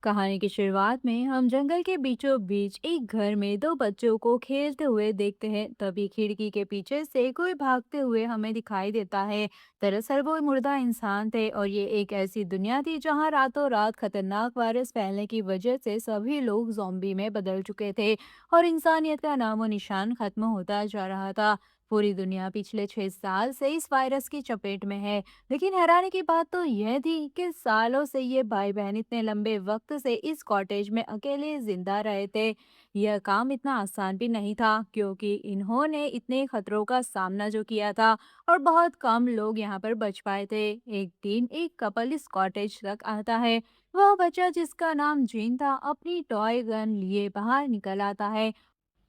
कहानी की शुरुआत में हम जंगल के बीचों बीच एक घर में दो बच्चों को खेलते हुए देखते हैं। तभी खिड़की के पीछे से कोई भागते हुए हमें दिखाई देता है। दरअसल वो मुर्दा इंसान थे और ये एक ऐसी दुनिया थी जहां रातों रात खतरनाक वायरस फैलने की वजह से सभी लोग ज़ॉम्बी में बदल चुके थे और इंसानियत का नामो निशान खत्म होता जा रहा था। पूरी दुनिया पिछले 6 साल से इस वायरस की चपेट में है। लेकिन हैरानी की बात तो यह थी कि सालों से ये भाई बहन इतने लंबे वक्त से इस कॉटेज में अकेले जिंदा रहे थे। यह काम इतना आसान भी नहीं था क्योंकि इन्होंने इतने खतरों का सामना जो किया था और बहुत कम लोग यहाँ पर बच पाए थे। एक दिन एक कपल इस कॉटेज तक आता है। वह बच्चा जिसका नाम जीन था अपनी टॉय गन लिए बाहर निकल आता है।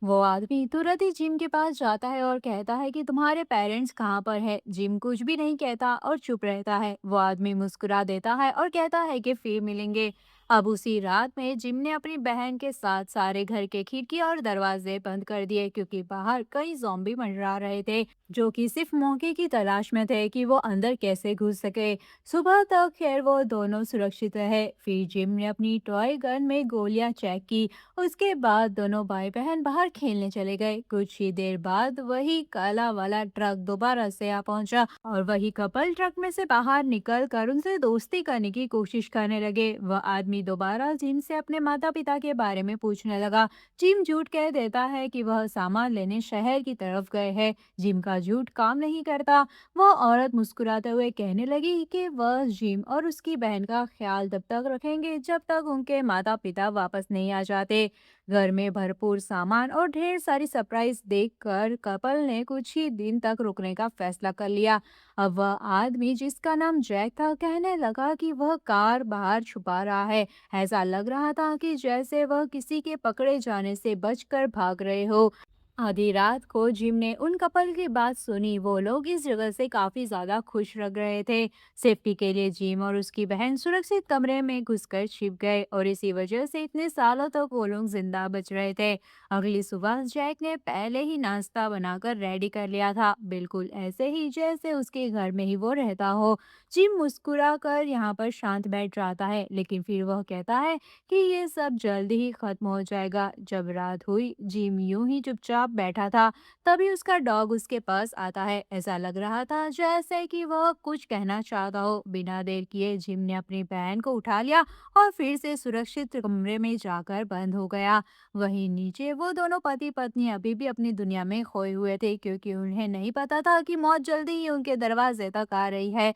वो आदमी तुरंत ही जिम के पास जाता है और कहता है कि तुम्हारे पेरेंट्स कहाँ पर है। जिम कुछ भी नहीं कहता और चुप रहता है। वो आदमी मुस्कुरा देता है और कहता है कि फिर मिलेंगे। अब उसी रात में जिम ने अपनी बहन के साथ सारे घर के खिड़की और दरवाजे बंद कर दिए क्योंकि बाहर कई ज़ॉम्बी मंडरा रहे थे जो कि सिर्फ मौके की तलाश में थे कि वो अंदर कैसे घुस सके। सुबह तक खैर वो दोनों सुरक्षित रहे। फिर जिम ने अपनी टॉय गन में गोलियां चेक की। उसके बाद दोनों भाई बहन बाहर खेलने चले गए। कुछ ही देर बाद वही काला वाला ट्रक दोबारा से आ पहुंचा और वही कपल ट्रक में से बाहर निकल कर उनसे दोस्ती करने की कोशिश करने लगे। वह आदमी दोबारा जिम से अपने माता पिता के बारे में पूछने लगा। जिम झूठ कह देता है कि वह सामान लेने शहर की तरफ गए हैं। जिम का झूठ काम नहीं करता। वह औरत मुस्कुराते हुए कहने लगी कि वह जिम और उसकी बहन का ख्याल तब तक रखेंगे जब तक उनके माता पिता वापस नहीं आ जाते। घर में भरपूर सामान और ढेर सारी सरप्राइज देखकर कपल ने कुछ ही दिन तक रुकने का फैसला कर लिया। अब वह आदमी जिसका नाम जैक था कहने लगा कि वह कार बाहर छुपा रहा है। ऐसा लग रहा था कि जैसे वह किसी के पकड़े जाने से बचकर भाग रहे हो। आधी रात को जिम ने उन कपल की बात सुनी। वो लोग इस जगह से काफी ज्यादा खुश लग रहे थे। सेफ्टी के लिए जिम और उसकी बहन सुरक्षित कमरे में घुसकर छिप गए और इसी वजह से इतने सालों तक वो लोग जिंदा बच रहे थे। अगली सुबह जैक ने पहले ही नाश्ता बनाकर रेडी कर लिया था, बिल्कुल ऐसे ही जैसे उसके घर में ही वो रहता हो। जिम मुस्कुरा कर यहाँ पर शांत बैठ जाता है लेकिन फिर वह कहता है कि ये सब जल्दी ही खत्म हो जाएगा। जब रात हुई जिम यूं ही चुपचाप बैठा था। तभी उसका डॉग उसके पास आता है। ऐसा लग रहा था जैसे कि वह कुछ कहना चाहता हो। बिना देर किए जिम ने अपनी बहन को उठा लिया और फिर से सुरक्षित कमरे में जाकर बंद हो गया। वहीं नीचे वो दोनों पति पत्नी अभी भी अपनी दुनिया में खोए हुए थे क्योंकि उन्हें नहीं पता था कि मौत जल्दी ही उनके दरवाजे तक आ रही है।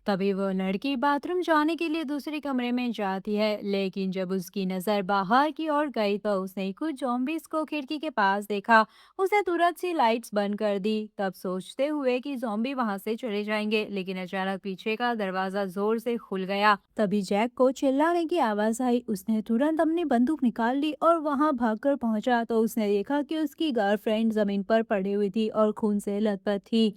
तभी वो लड़की बाथरूम जाने के लिए दूसरे कमरे में जाती है लेकिन जब उसकी नजर बाहर की ओर गई तो उसने कुछ ज़ॉम्बीज़ को खिड़की के पास देखा। उसने तुरंत सी लाइट्स बंद कर दी, तब सोचते हुए कि ज़ॉम्बी वहां से चले जाएंगे, लेकिन अचानक पीछे का दरवाजा जोर से खुल गया। तभी जैक को चिल्लाने की आवाज आई। उसने तुरंत अपनी बंदूक निकाल ली और वहां भागकर पहुंचा तो उसने देखा कि उसकी गर्लफ्रेंड जमीन पर पड़ी हुई थी और खून से लथपथ थी।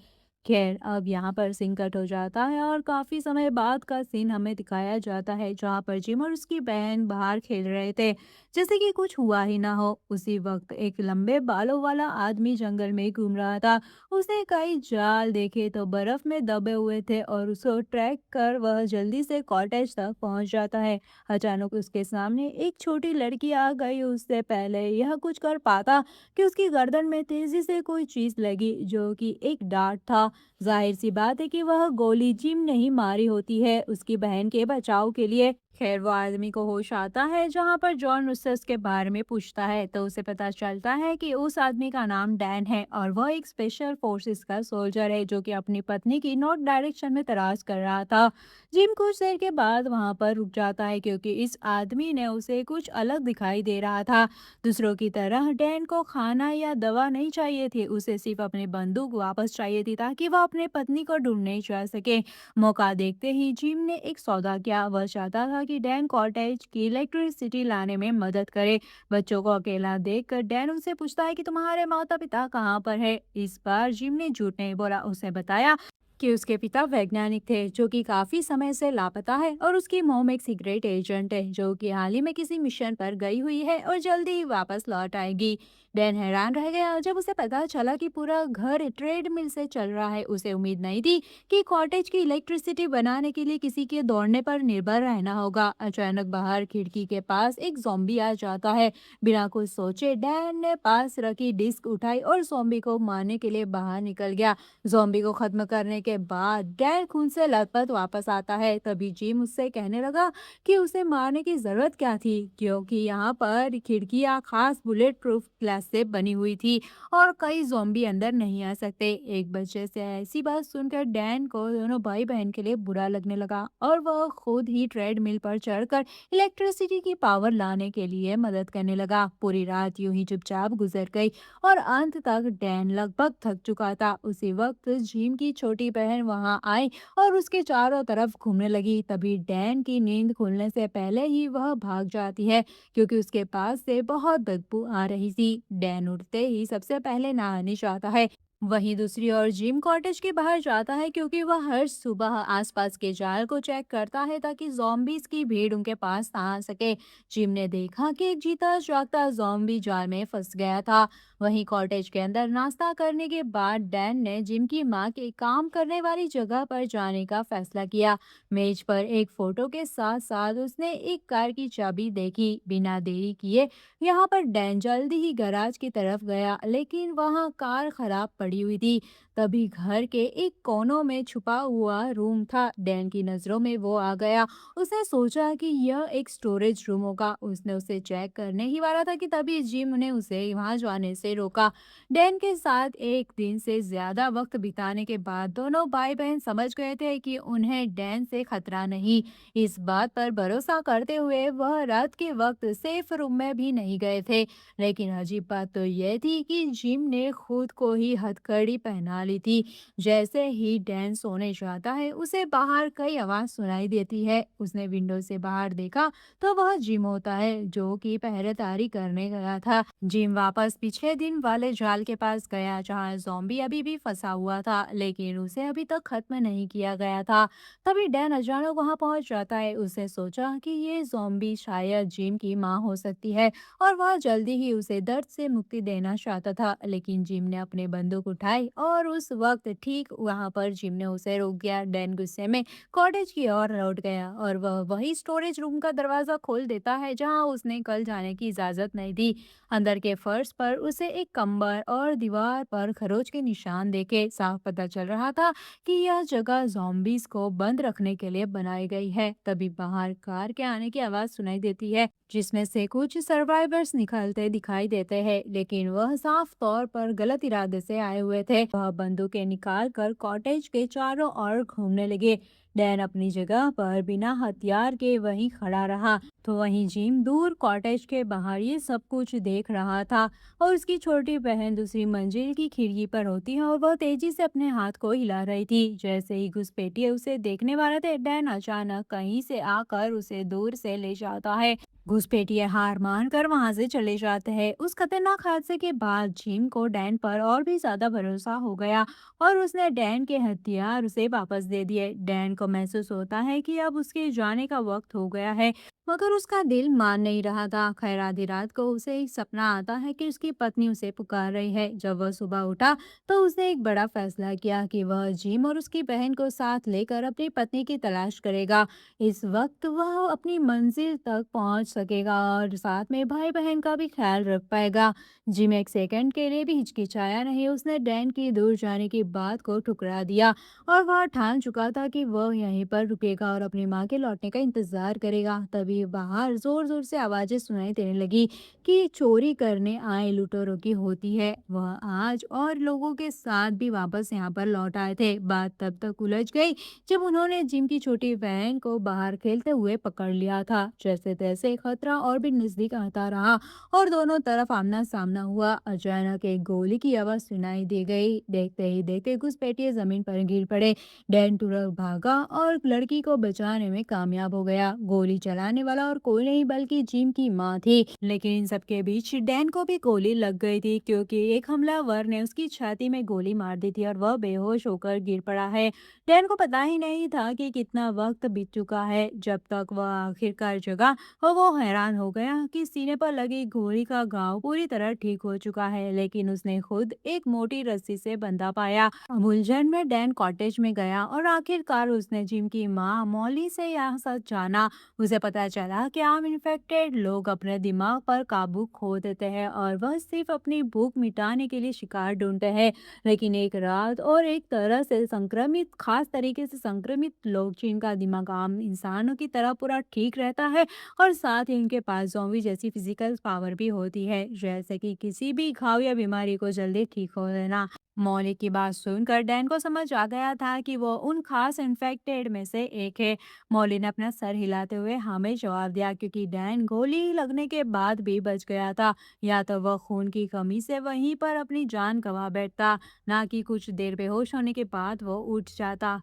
खैर अब यहाँ पर सीन कट हो जाता है और काफी समय बाद का सीन हमें दिखाया जाता है जहाँ पर जिम और उसकी बहन बाहर खेल रहे थे जैसे कि कुछ हुआ ही ना हो। उसी वक्त एक लंबे बालों वाला आदमी जंगल में घूम रहा था। उसने कई जाल देखे तो बर्फ में दबे हुए थे और उसको ट्रैक कर वह जल्दी से कॉटेज तक पहुंच जाता है। अचानक उसके सामने एक छोटी लड़की आ गई। उससे पहले यह कुछ कर पाता कि उसकी गर्दन में तेजी से कोई चीज लगी जो कि एक डार्ट था। जाहिर सी बात है कि वह गोली जिम ने ही मारी होती है उसकी बहन के बचाव के लिए। खैर वो आदमी को होश आता है जहां पर जॉन उससे उसके बारे में पूछता है तो उसे पता चलता है कि उस आदमी का नाम डैन है और वह एक स्पेशल फोर्सेस का सोल्जर है जो कि अपनी पत्नी की नॉर्थ डायरेक्शन में तलाश कर रहा था। जिम कुछ देर के बाद वहां पर रुक जाता है क्योंकि इस आदमी ने उसे कुछ अलग दिखाई दे रहा था। दूसरों की तरह डैन को खाना या दवा नहीं चाहिए थी, उसे सिर्फ अपनी बंदूक वापस चाहिए थी ताकि वह अपने पत्नी को ढूंढने जा सके। मौका देखते ही जिम ने एक सौदा किया। वह चाहता था कि डैन कॉटेज की इलेक्ट्रिसिटी लाने में मदद करे। बच्चों को अकेला देखकर डैन उनसे पूछता है कि तुम्हारे माता पिता कहाँ पर है। इस बार जिम ने झूठ नहीं बोला, उसने बताया कि उसके पिता वैज्ञानिक थे जो कि काफी समय से लापता है और उसकी मॉम एक सीक्रेट एजेंट है जो कि हाल ही में किसी मिशन पर गई हुई है और जल्दी ही वापस लौट आएगी। डैन हैरान रह गया जब उसे पता चला कि पूरा घर ट्रेड मिल से चल रहा है। उसे उम्मीद नहीं थी कि कॉटेज की इलेक्ट्रिसिटी बनाने के लिए किसी के दौड़ने पर निर्भर रहना होगा। अचानक बाहर खिड़की के पास एक ज़ॉम्बी आ जाता है। बिना कुछ सोचे डैन ने पास रखी डिस्क उठाई और ज़ॉम्बी को मारने के लिए बाहर निकल गया। ज़ॉम्बी को खत्म करने के बाद डैन खून से लथपथ वापस आता है। तभी जिम उससे कहने लगा कि उसे मारने की जरूरत क्या थी, क्योंकि यहाँ पर खिड़कियाँ खास बुलेट प्रूफ ग्लास से बनी हुई थी और कई ज़ॉम्बी अंदर नहीं आ सकते। एक बच्चे से ऐसी बात सुनकर डैन को दोनों भाई बहन के लिए बुरा लगने लगा और वह खुद ही ट्रेडमिल पर चढ़कर इलेक्ट्रिसिटी की पावर लाने के लिए मदद करने लगा। पूरी रात यूं ही चुपचाप गुजर गई और अंत तक डैन लगभग थक चुका था। उसी वक्त जिम की छोटी बहन वहां आई और उसके चारों तरफ घूमने लगी। तभी डैन की नींद खुलने से पहले ही वह भाग जाती है क्योंकि उसके पास से बहुत बदबू आ रही थी। डैन उठते ही सबसे पहले नहाने जाता है। वहीं दूसरी ओर जिम कॉटेज के बाहर जाता है क्योंकि वह हर सुबह आसपास के जाल को चेक करता है ताकि जॉम्बीज की भीड़ उनके पास ना आ सके। जिम ने देखा कि एक जीता जागता जॉम्बी जाल में फंस गया था। वहीं कॉटेज के अंदर नाश्ता करने के बाद डैन ने जिम की मां के काम करने वाली जगह पर जाने का फैसला किया। मेज पर एक फोटो के साथ साथ उसने एक कार की चाबी देखी। बिना देरी किए यहाँ पर डैन जल्दी ही गैराज की तरफ गया, लेकिन वहाँ कार खराब पड़ी हुई थी। तभी घर के एक कोनों में छुपा हुआ रूम था। डैन की नजरों में वो आ गया। उसने सोचा कि यह एक स्टोरेज रूम होगा। उसने उसे चेक करने ही वाला था कि तभी जिम ने उसे वहां जाने से रोका। डैन के साथ एक दिन से ज्यादा वक्त बिताने के बाद दोनों भाई बहन समझ गए थे कि उन्हें डैन से खतरा नहीं। इस बात पर भरोसा करते हुए वह रात के वक्त सेफ रूम में भी नहीं गए थे। लेकिन अजीब बात तो यह थी कि जिम ने खुद को ही हथकड़ी पहना ली थी। जैसे ही डैन सोने जाता है उसे बाहर कई आवाज सुनाई देती है। उसने विंडो से बाहर देखा तो वह जिम होता है जो कि पहरेदारी करने गया था। जिम वापस पिछले दिन वाले जाल के पास गया जहां जॉम्बी अभी भी फंसा हुआ था, लेकिन उसे अभी तक खत्म नहीं किया गया था। तभी डैन अचानक वहां पहुंच जाता है। उसने सोचा कि ये जॉम्बी शायद जिम की माँ हो सकती है और वह जल्दी ही उसे दर्द से मुक्ति देना चाहता था। लेकिन जिम ने अपने बंदूक उठाई और उस वक्त ठीक वहां पर जिम ने उसे रोक दिया। डैन गुस्से में कॉटेज की ओर लौट गया और वह वही स्टोरेज रूम का दरवाजा खोल देता है जहां उसने कल जाने की इजाजत नहीं दी। अंदर के फर्श पर उसे एक कंबल और दीवार पर खरोच के निशान देखे साफ पता चल रहा था कि यह जगह zombies को बंद रखने के लिए बनाई गई है। तभी बाहर कार के आने की आवाज सुनाई देती है जिसमें से कुछ सर्वाइवर्स निकलते दिखाई देते हैं, लेकिन वह साफ तौर पर गलत इरादे से आए हुए थे। वह बंदूकें निकाल कर कॉटेज के चारों ओर घूमने लगे। डैन अपनी जगह पर बिना हथियार के वहीं खड़ा रहा तो वहीं जिम दूर कॉटेज के बाहर ये सब कुछ देख रहा था और उसकी छोटी बहन दूसरी मंजिल की खिड़की पर होती है और वह तेजी से अपने हाथ को हिला रही थी। जैसे ही घुसपैठिए उसे देखने वाले थे, डैन अचानक कहीं से आकर उसे दूर से ले जाता है। घुसपैठिए हार मान कर वहां से चले जाते हैं। उस खतरनाक हादसे के बाद जिम को डैन पर और भी ज्यादा भरोसा हो गया और उसने डैन के हथियार उसे वापस दे दिए। डैन को महसूस होता है कि अब उसके जाने का वक्त हो गया है, मगर उसका दिल मान नहीं रहा था। खैर आधी रात को उसे एक सपना आता है कि उसकी पत्नी उसे पुकार रही है। जब वह सुबह उठा तो उसने एक बड़ा फैसला किया कि वह जिम और उसकी बहन को साथ लेकर अपनी पत्नी की तलाश करेगा। इस वक्त वह अपनी मंजिल तक पहुंच सकेगा और साथ में भाई बहन का भी ख्याल रख पाएगा। जिम एक सेकंड के लिए भी हिचकिचाया नहीं। उसने डैन की दूर जाने की बात को ठुकरा दिया और वह ठान चुका था कि वह यहीं पर रुकेगा और अपनी माँ के लौटने का इंतजार करेगा। तभी बाहर जोर जोर से आवाजें सुनाई देने लगी कि चोरी करने आए लुटेरों की होती है। वह आज और लोगों के साथ भी वापस यहाँ पर लौट आए थे। बात तब तक उलझ गई जब उन्होंने जिम की छोटी बहन को बाहर खेलते हुए पकड़ लिया था। जैसे तैसे खतरा और भी नजदीक आता रहा और दोनों तरफ आमना सामना हुआ। अचानक एक गोली की आवाज सुनाई दी गई। देखते ही देखते घुसपैठिए जमीन पर गिर पड़े। डैन तुरंत भागा और लड़की को बचाने में कामयाब हो गया। गोली चलाने वाला और कोई नहीं बल्कि जिम की माँ थी। लेकिन इन सबके बीच डैन को भी गोली लग गई थी, क्योंकि एक हमलावर ने उसकी छाती में गोली मार दी थी और वह बेहोश होकर गिर पड़ा है। डैन को पता ही नहीं था कि कितना वक्त बीत चुका है। जब तक वह आखिरकार जगा और वो हैरान हो गया कि सीने पर लगी गोली का घाव पूरी तरह ठीक हो चुका है, लेकिन उसने खुद एक मोटी रस्सी से बंधा पाया। उलझन में डैन कॉटेज में गया और आखिरकार उसने जिम की माँ मॉली से यह सच जाना। उसे पता चला कि आम इन्फेक्टेड लोग अपने दिमाग पर काबू खो देते हैं और वह सिर्फ अपनी भूख मिटाने के लिए शिकार ढूंढते हैं। लेकिन एक रात और एक तरह से संक्रमित, खास तरीके से संक्रमित लोग जिनका दिमाग आम इंसानों की तरह पूरा ठीक रहता है और साथ ही उनके पास ज़ॉम्बी जैसी फिजिकल पावर भी होती है, जैसे कि किसी भी घाव या बीमारी को जल्दी ठीक हो देना। मौली की बात सुनकर डैन को समझ आ गया था कि वो उन खास इन्फेक्टेड में से एक है। मौली ने अपना सर हिलाते हुए हमें जवाब दिया, क्योंकि डैन गोली लगने के बाद भी बच गया था। या तो वह खून की कमी से वहीं पर अपनी जान गंवा बैठता, ना कि कुछ देर बेहोश होने के बाद वो उठ जाता।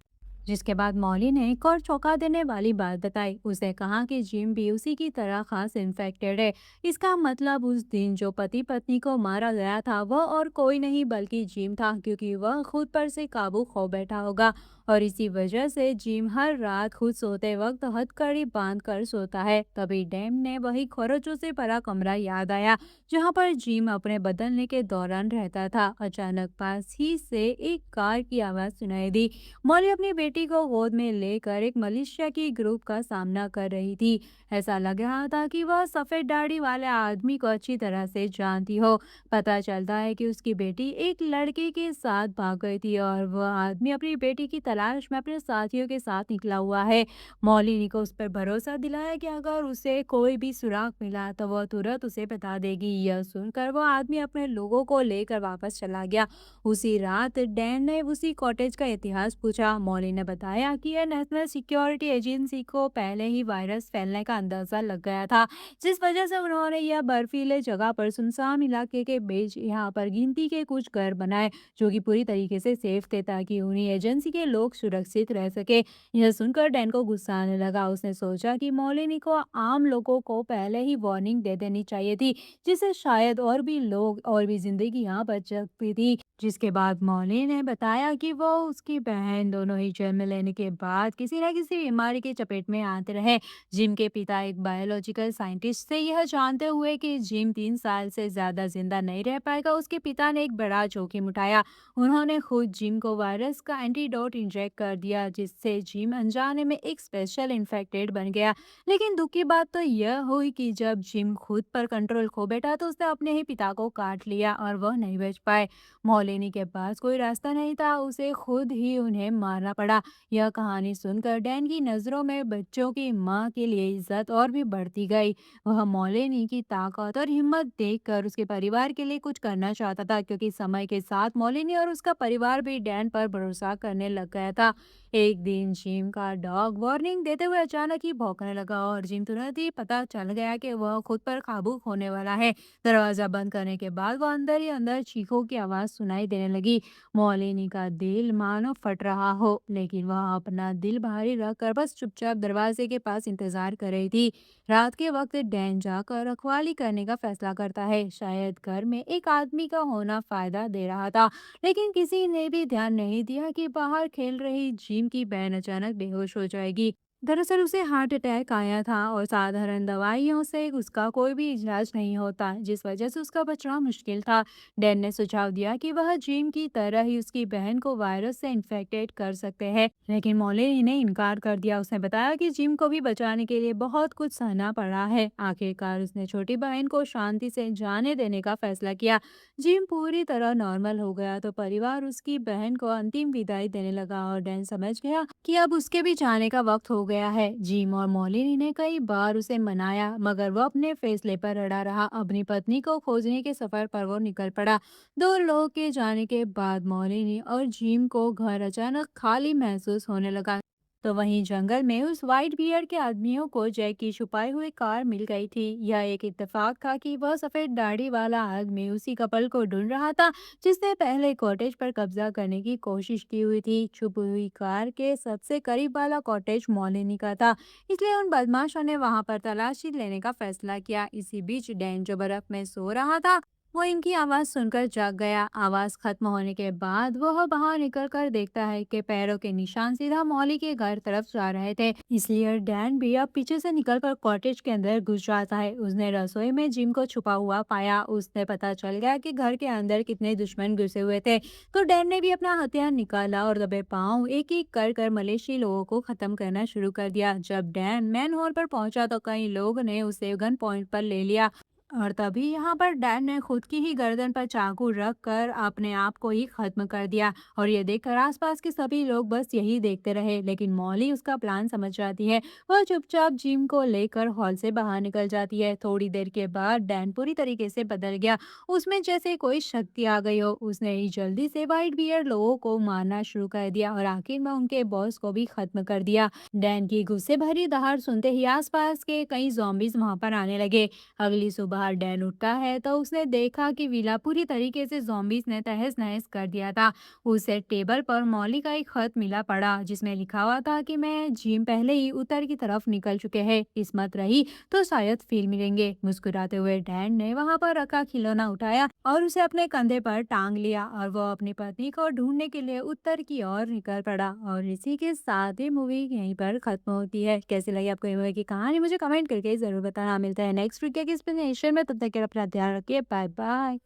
जिसके बाद मौली ने एक और चौंका देने वाली बात बताई। उसने कहा कि जिम भी उसी की तरह खास इन्फेक्टेड है। इसका मतलब उस दिन जो पति पत्नी को मारा गया था वह और कोई नहीं बल्कि जिम था, क्योंकि वह खुद पर से काबू खो बैठा होगा। और इसी वजह से जिम हर रात खुद सोते वक्त हथकड़ी बांध कर सोता है। तभी डैम ने वही खरोचों से भरा कमरा याद आया जहाँ पर जिम अपने बदलने के दौरान रहता था। अचानक पास ही से एक कार की आवाज सुनाई दी। मॉली अपनी बेटी को गोद में लेकर एक मलेशिया की ग्रुप का सामना कर रही थी। ऐसा लग रहा था कि वह सफेद दाढ़ी वाले आदमी को अच्छी तरह से जानती हो। पता चलता है कि उसकी बेटी एक लड़के के साथ भाग गई थी और वह आदमी अपनी बेटी की तलाश में अपने साथियों के साथ निकला हुआ है। मौली ने को उस पर भरोसा दिलाया कि अगर उसे कोई भी सुराग मिला तो वह तुरंत उसे बता देगी। यह सुनकर वह आदमी अपने लोगों को लेकर वापस चला गया। उसी रात डैन ने उसी कॉटेज का इतिहास पूछा। मौली ने बताया कि यह नेशनल सिक्योरिटी एजेंसी को पहले ही वायरस फैलने का अंदाजा लग गया था, जिस वजह से उन्होंने यह बर्फीले जगह पर सुनसान इलाके के बीच यहाँ पर गिनती के कुछ घर बनाए, जो कि पूरी तरीके से सेफ थे, ताकि उन्हीं एजेंसी के लोग सुरक्षित रह सके। यह सुनकर डैन को गुस्सा आने लगा। उसने सोचा कि मौलिनी को आम लोगों को पहले ही वार्निंग दे देनी चाहिए थी, जिससे शायद और भी लोग और भी जिंदगी यहाँ बच सकती थी। जिसके बाद मौली ने बताया कि वो उसकी बहन दोनों ही जन्म लेने के बाद किसी न किसी बीमारी की चपेट में आते रहे। जिम के पिता एक बायोलॉजिकल साइंटिस्ट से यह जानते हुए कि जिम 3 साल से ज्यादा जिंदा नहीं रह पाएगा, उसके पिता ने एक बड़ा जोखिम उठाया। उन्होंने खुद जिम को वायरस का एंटीडोट इंजेक्ट कर दिया, जिससे जिम अनजाने में एक स्पेशल इन्फेक्टेड बन गया। लेकिन दुख की बात तो यह हुई कि जब जिम खुद पर कंट्रोल खो बैठा तो उसने अपने ही पिता को काट लिया और वह नहीं बच पाए। मौलिनी के पास कोई रास्ता नहीं था, उसे खुद ही उन्हें मारना पड़ा। यह कहानी सुनकर डैन की नज़रों में बच्चों की माँ के लिए इज्जत और भी बढ़ती गई। वह मौलिनी की ताकत और हिम्मत देखकर उसके परिवार के लिए कुछ करना चाहता था, क्योंकि समय के साथ मौलिनी और उसका परिवार भी डैन पर भरोसा करने लग गया था। एक दिन जिम का डॉग वार्निंग देते हुए अचानक ही भौंकने लगा और जिम तुरंत ही पता चल गया कि वह खुद पर काबू खोने वाला है। दरवाजा बंद करने के बाद वो अंदर ही अंदर चीखों की आवाज सुनाई देने लगी। मौलिनी का दिल मानो फट रहा हो, लेकिन वह अपना दिल भारी रखकर बस चुपचाप दरवाजे के पास इंतजार कर रही थी। रात के वक्त डैन जाकर रखवाली करने का फैसला करता है। शायद घर में एक आदमी का होना फायदा दे रहा था, लेकिन किसी ने भी ध्यान नहीं दिया कि बाहर खेल रही जिम की बहन अचानक बेहोश हो जाएगी। दरअसल उसे हार्ट अटैक आया था और साधारण दवाइयों से उसका कोई भी इलाज नहीं होता, जिस वजह से उसका बचना मुश्किल था। डैन ने सुझाव दिया कि वह जिम की तरह ही उसकी बहन को वायरस से इन्फेक्टेड कर सकते हैं, लेकिन मौलिनी ने इनकार कर दिया। उसने बताया कि जिम को भी बचाने के लिए बहुत कुछ सहना पड़ा है। आखिरकार उसने छोटी बहन को शांति से जाने देने का फैसला किया। जिम पूरी तरह नॉर्मल हो गया तो परिवार उसकी बहन को अंतिम विदाई देने लगा और डैन समझ गया कि अब उसके भी जाने का वक्त हो गया है। जिम और मौलिनी ने कई बार उसे मनाया, मगर वो अपने फैसले पर अड़ा रहा। अपनी पत्नी को खोजने के सफर पर वो निकल पड़ा। 2 लोग के जाने के बाद मौलिनी और जिम को घर अचानक खाली महसूस होने लगा। तो वहीं जंगल में उस व्हाइट बियर के आदमियों को जैक की छुपाई हुई कार मिल गई थी। यह एक इत्तेफाक था कि वह सफेद दाढ़ी वाला आदमी उसी कपल को ढूंढ रहा था जिसने पहले कॉटेज पर कब्जा करने की कोशिश की हुई थी। छुपी हुई कार के सबसे करीब वाला कॉटेज मोलिनी का था, इसलिए उन बदमाशों ने वहां पर तलाशी लेने का फैसला किया। इसी बीच डैन जो बर्फ में सो रहा था वो इनकी आवाज सुनकर जाग गया। आवाज खत्म होने के बाद वह बाहर निकल कर देखता है कि पैरों के निशान सीधा मौली के घर तरफ जा रहे थे। इसलिए डैन भी अब पीछे से निकलकर कॉटेज के अंदर घुस जाता है। उसने रसोई में जिम को छुपा हुआ पाया। उसने पता चल गया कि घर के अंदर कितने दुश्मन घुसे हुए थे। तो डैन ने भी अपना हथियार निकाला और दबे पांव एक एक कर मलेशिया लोगों को खत्म करना शुरू कर दिया। जब डैन मैन हॉल पर पहुंचा तो कई लोग ने उसे गन पॉइंट पर ले लिया और तभी यहाँ पर डैन ने खुद की ही गर्दन पर चाकू रख कर अपने आप को ही खत्म कर दिया। और ये देखकर आसपास के सभी लोग बस यही देखते रहे, लेकिन मौली उसका प्लान समझ जाती है। वह चुपचाप जिम को लेकर हॉल से बाहर निकल जाती है। थोड़ी देर के बाद डैन पूरी तरीके से बदल गया। उसमें जैसे कोई शक्ति आ गई हो। उसने ही जल्दी से व्हाइट बियर लोगों को मारना शुरू कर दिया और आखिर में उनके बॉस को भी खत्म कर दिया। डैन की गुस्से भरी दहाड़ सुनते ही आसपास के कई जॉम्बीज वहां पर आने लगे। अगली सुबह डैन उठता है तो उसने देखा कि विला पूरी तरीके से ज़ॉम्बीज़ ने तहस-नहस कर दिया था। उसे टेबल पर मौली का एक खत मिला पड़ा जिसमें लिखा हुआ था कि मैं जिम पहले ही उत्तर की तरफ निकल चुके हैं, किस्मत रही तो शायद फिर मिलेंगे। मुस्कुराते हुए डैन ने वहां पर रखा खिलौना उठाया और उसे अपने कंधे पर टांग लिया और वो अपनी पत्नी को ढूंढने के लिए उत्तर की ओर निकल पड़ा। और इसी के साथ ही मूवी यहीं पर खत्म होती है। कैसी लगी आपको ये मूवी की कहानी मुझे कमेंट करके जरूर बताना। मिलता है नेक्स्ट वीक के एक्सप्लेनेशन में, तब तक के लिए अपना ध्यान रखिए। Bye bye.